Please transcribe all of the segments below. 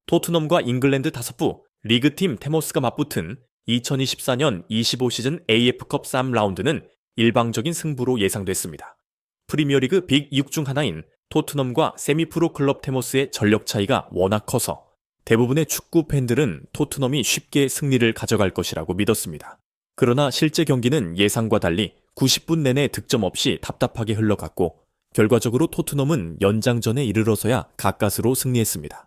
토트넘과 잉글랜드 5부 리그팀 테모스가 맞붙은 2024년 25시즌 AF컵 3라운드는 일방적인 승부로 예상됐습니다. 프리미어리그 빅 6 중 하나인 토트넘과 세미프로 클럽 테모스의 전력 차이가 워낙 커서 대부분의 축구 팬들은 토트넘이 쉽게 승리를 가져갈 것이라고 믿었습니다. 그러나 실제 경기는 예상과 달리 90분 내내 득점 없이 답답하게 흘러갔고 결과적으로 토트넘은 연장전에 이르러서야 가까스로 승리했습니다.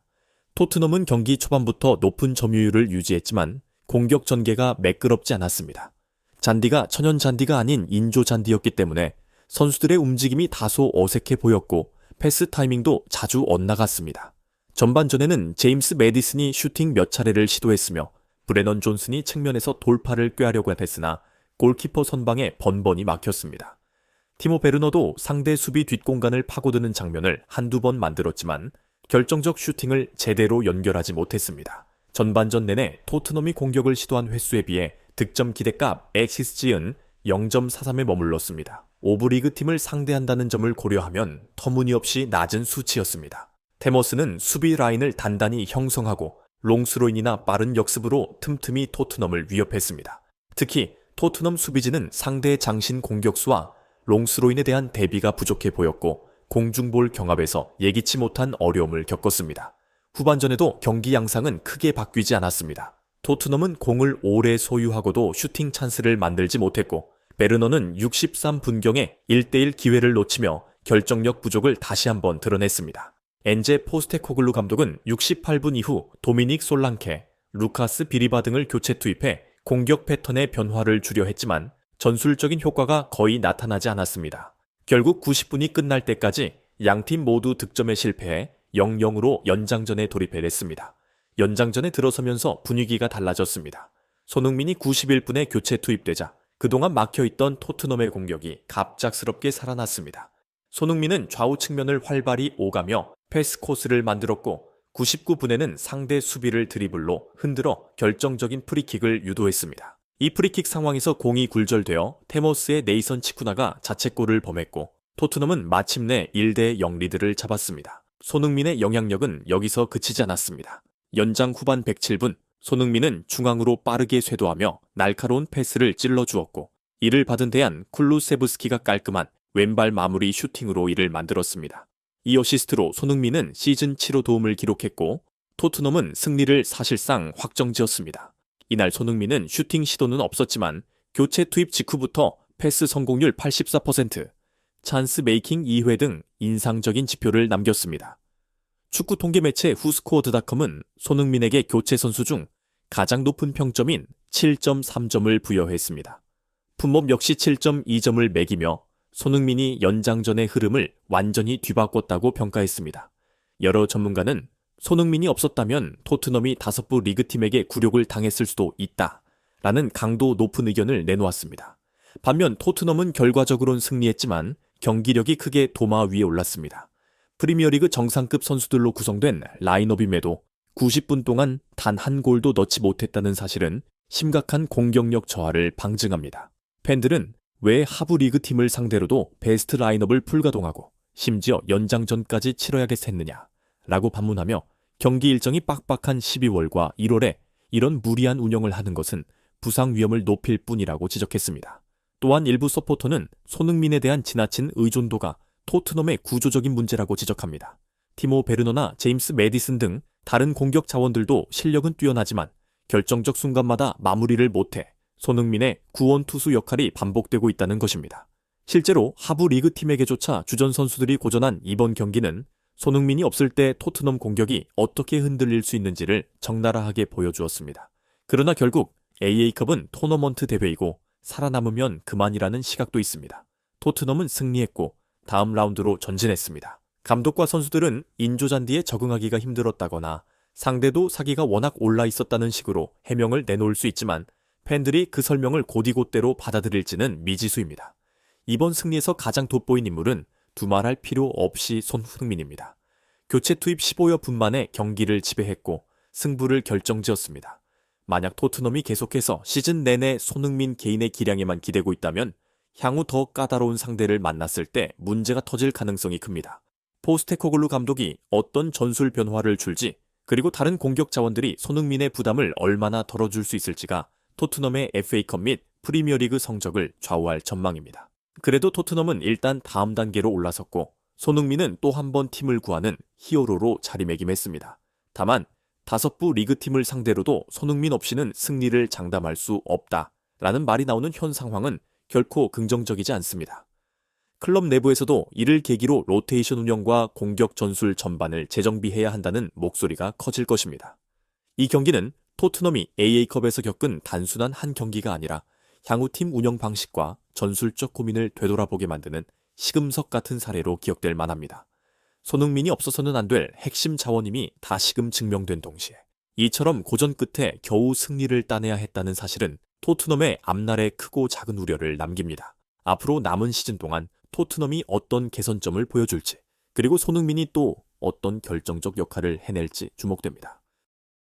토트넘은 경기 초반부터 높은 점유율을 유지했지만 공격 전개가 매끄럽지 않았습니다. 잔디가 천연 잔디가 아닌 인조 잔디였기 때문에 선수들의 움직임이 다소 어색해 보였고 패스 타이밍도 자주 엇나갔습니다. 전반전에는 제임스 매디슨이 슈팅 몇 차례를 시도했으며 브레넌 존슨이 측면에서 돌파를 꾀하려고 했으나 골키퍼 선방에 번번이 막혔습니다. 티모 베르너도 상대 수비 뒷공간을 파고드는 장면을 한두 번 만들었지만 결정적 슈팅을 제대로 연결하지 못했습니다. 전반전 내내 토트넘이 공격을 시도한 횟수에 비해 득점 기대값 엑시스지은 0.43에 머물렀습니다. 오브리그 팀을 상대한다는 점을 고려하면 터무니없이 낮은 수치였습니다. 테머스는 수비 라인을 단단히 형성하고 롱스로인이나 빠른 역습으로 틈틈이 토트넘을 위협했습니다. 특히 토트넘 수비진은 상대의 장신 공격수와 롱스로인에 대한 대비가 부족해 보였고 공중볼 경합에서 예기치 못한 어려움을 겪었습니다. 후반전에도 경기 양상은 크게 바뀌지 않았습니다. 토트넘은 공을 오래 소유하고도 슈팅 찬스를 만들지 못했고 베르너는 63분경에 1대1 기회를 놓치며 결정력 부족을 다시 한번 드러냈습니다. 엔제 포스테코글루 감독은 68분 이후 도미닉 솔랑케, 루카스 비리바 등을 교체 투입해 공격 패턴의 변화를 주려 했지만 전술적인 효과가 거의 나타나지 않았습니다. 결국 90분이 끝날 때까지 양팀 모두 득점에 실패해 0-0으로 연장전에 돌입했습니다. 연장전에 들어서면서 분위기가 달라졌습니다. 손흥민이 91분에 교체 투입되자 그동안 막혀있던 토트넘의 공격이 갑작스럽게 살아났습니다. 손흥민은 좌우 측면을 활발히 오가며 패스 코스를 만들었고 99분에는 상대 수비를 드리블로 흔들어 결정적인 프리킥을 유도했습니다. 이 프리킥 상황에서 공이 굴절되어 테모스의 네이선 치쿠나가 자책골을 범했고 토트넘은 마침내 1대0 리드를 잡았습니다. 손흥민의 영향력은 여기서 그치지 않았습니다. 연장 후반 107분 손흥민은 중앙으로 빠르게 쇄도하며 날카로운 패스를 찔러주었고 이를 받은 대한 쿨루세브스키가 깔끔한 왼발 마무리 슈팅으로 이를 만들었습니다. 이 어시스트로 손흥민은 시즌 7호 도움을 기록했고 토트넘은 승리를 사실상 확정지었습니다. 이날 손흥민은 슈팅 시도는 없었지만 교체 투입 직후부터 패스 성공률 84%, 찬스 메이킹 2회 등 인상적인 지표를 남겼습니다. 축구 통계 매체 후스코어드닷컴은 손흥민에게 교체 선수 중 가장 높은 평점인 7.3점을 부여했습니다. 품목 역시 7.2점을 매기며 손흥민이 연장전의 흐름을 완전히 뒤바꿨다고 평가했습니다. 여러 전문가는 손흥민이 없었다면 토트넘이 5부 리그팀에게 굴욕을 당했을 수도 있다 라는 강도 높은 의견을 내놓았습니다. 반면 토트넘은 결과적으로는 승리했지만 경기력이 크게 도마 위에 올랐습니다. 프리미어리그 정상급 선수들로 구성된 라인업임에도 90분 동안 단 한 골도 넣지 못했다는 사실은 심각한 공격력 저하를 방증합니다. 팬들은 왜 하부 리그 팀을 상대로도 베스트 라인업을 불가동하고 심지어 연장전까지 치러야겠었느냐 라고 반문하며 경기 일정이 빡빡한 12월과 1월에 이런 무리한 운영을 하는 것은 부상 위험을 높일 뿐이라고 지적했습니다. 또한 일부 서포터는 손흥민에 대한 지나친 의존도가 토트넘의 구조적인 문제라고 지적합니다. 티모 베르너나 제임스 매디슨 등 다른 공격 자원들도 실력은 뛰어나지만 결정적 순간마다 마무리를 못해 손흥민의 구원 투수 역할이 반복되고 있다는 것입니다. 실제로 하부 리그 팀에게조차 주전 선수들이 고전한 이번 경기는 손흥민이 없을 때 토트넘 공격이 어떻게 흔들릴 수 있는지를 적나라하게 보여주었습니다. 그러나 결국 AA컵은 토너먼트 대회이고 살아남으면 그만이라는 시각도 있습니다. 토트넘은 승리했고 다음 라운드로 전진했습니다. 감독과 선수들은 인조잔디에 적응하기가 힘들었다거나 상대도 사기가 워낙 올라 있었다는 식으로 해명을 내놓을 수 있지만 팬들이 그 설명을 곧이곧대로 받아들일지는 미지수입니다. 이번 승리에서 가장 돋보인 인물은 두말할 필요 없이 손흥민입니다. 교체 투입 15여 분 만에 경기를 지배했고 승부를 결정지었습니다. 만약 토트넘이 계속해서 시즌 내내 손흥민 개인의 기량에만 기대고 있다면 향후 더 까다로운 상대를 만났을 때 문제가 터질 가능성이 큽니다. 포스테코글루 감독이 어떤 전술 변화를 줄지 그리고 다른 공격 자원들이 손흥민의 부담을 얼마나 덜어줄 수 있을지가 토트넘의 FA컵 및 프리미어리그 성적을 좌우할 전망입니다. 그래도 토트넘은 일단 다음 단계로 올라섰고 손흥민은 또 한 번 팀을 구하는 히어로로 자리매김했습니다. 다만 5부 리그팀을 상대로도 손흥민 없이는 승리를 장담할 수 없다라는 말이 나오는 현 상황은 결코 긍정적이지 않습니다. 클럽 내부에서도 이를 계기로 로테이션 운영과 공격 전술 전반을 재정비해야 한다는 목소리가 커질 것입니다. 이 경기는 토트넘이 AA컵에서 겪은 단순한 한 경기가 아니라 향후 팀 운영 방식과 전술적 고민을 되돌아보게 만드는 시금석 같은 사례로 기억될 만합니다. 손흥민이 없어서는 안 될 핵심 자원임이 다시금 증명된 동시에 이처럼 고전 끝에 겨우 승리를 따내야 했다는 사실은 토트넘의 앞날에 크고 작은 우려를 남깁니다. 앞으로 남은 시즌 동안 토트넘이 어떤 개선점을 보여줄지, 그리고 손흥민이 또 어떤 결정적 역할을 해낼지 주목됩니다.